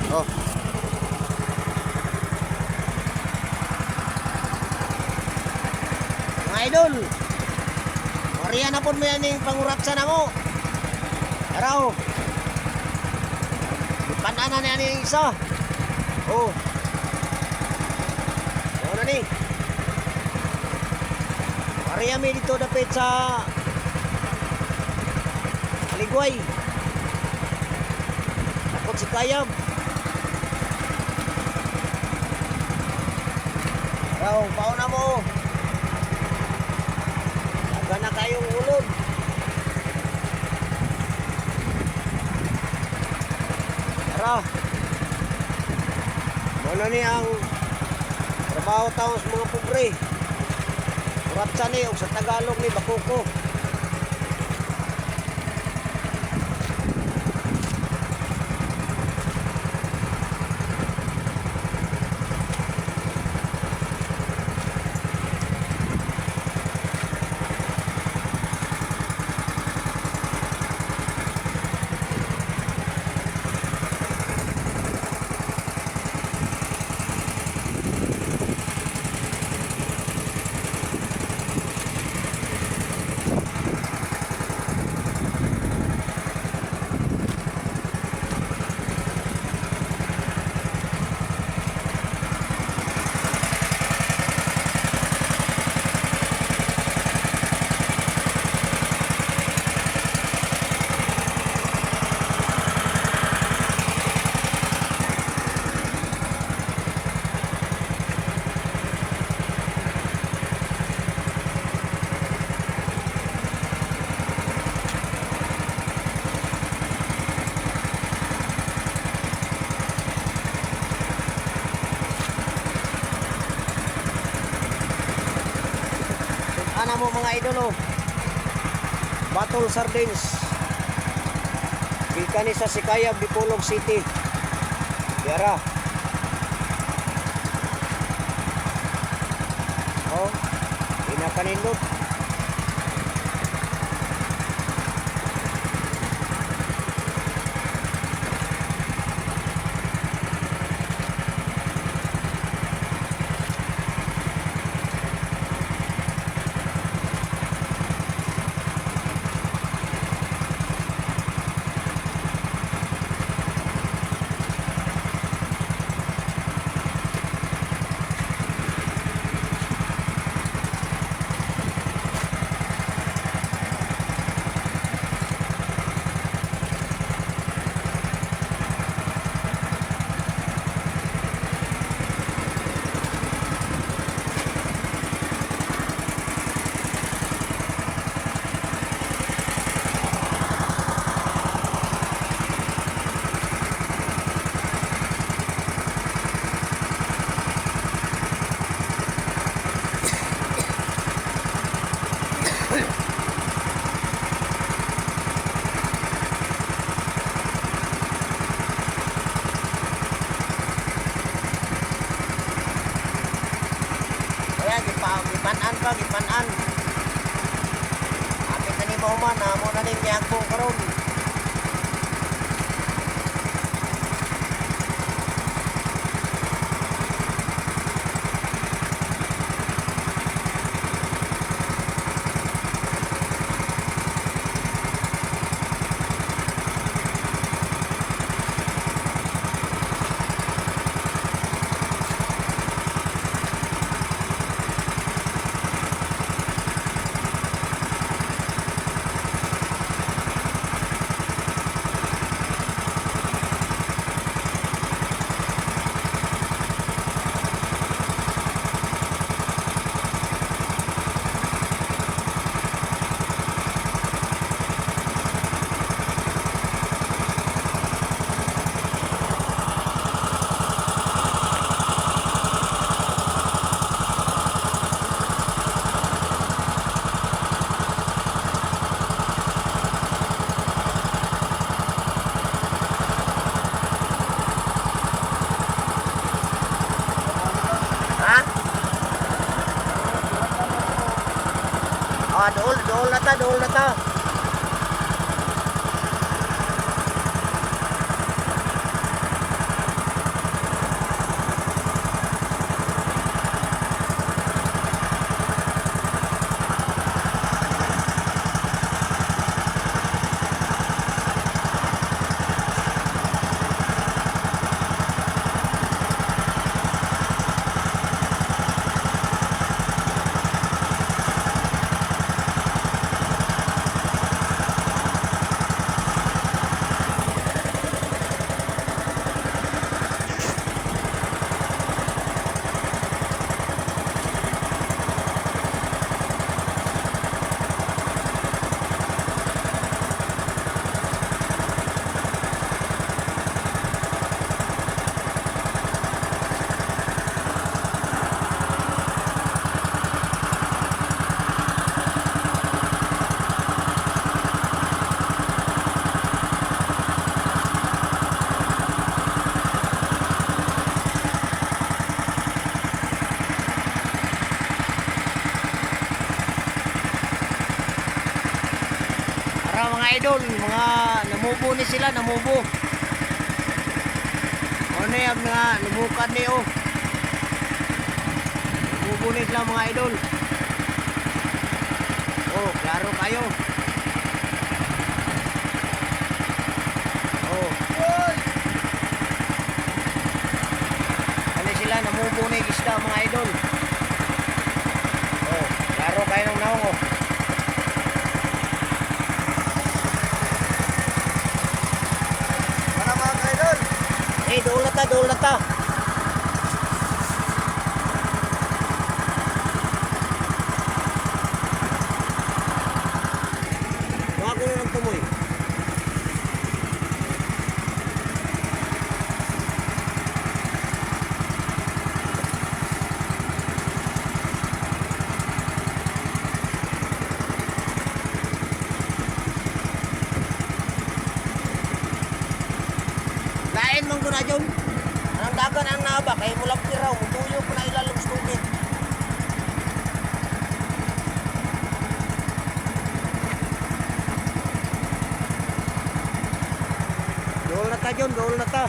Oh. Mga idol, Maria na po mo yan yung panguratsa na mo. Araw. Ipanan na yan yung isa. Oh. Oo na ni. Maria may dito dapit sa Aligway. Takot si Kayab. Araw, pauna mo. Aga na kayong ulod. Tara. Ano ni ang trabaho taon sa mga pobre. Uratsa ni o sa Tagalog ni Bakuko. Ana mo mga idolo, Battle Sardines Bilkani sa Sikayab, Dipolog City, Biara. Oh, pinakanindot. Gipanan. Apit na ni Mahuman, amo na ni Miyagpo karon. Dool na ta. idol, mga namubo ni sila, namubo. Ano yung mga lumukan ni oh. Namubo ni sila mga idol. Oh, klaro kayo. Oh. Ano sila, namubo ni isda mga idol. Oh, klaro kayo ng naong oh. Eh, doon na ta, doon na ta. Baka ko na lang tumoy. Lain man ko na dyan. Ang dagan ang naba, kaya mulang piraw, mutuyo ko na ilalong tubig. Dool na ta dyan, dool na ta.